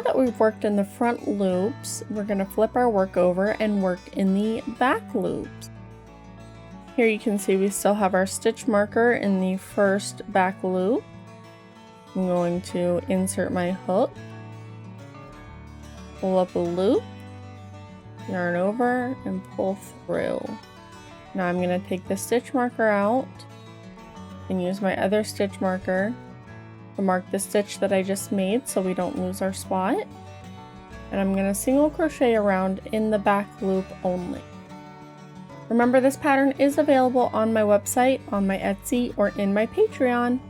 now that we've worked in the front loops, we're going to flip our work over and work in the back loops. Here you can see we still have our stitch marker in the first back loop. I'm going to insert my hook, pull up a loop, yarn over, and pull through. Now I'm going to take the stitch marker out and use my other stitch marker to mark the stitch that I just made so we don't lose our spot. And I'm going to single crochet around in the back loop only. Remember, this pattern is available on my website, on my Etsy, or in my Patreon.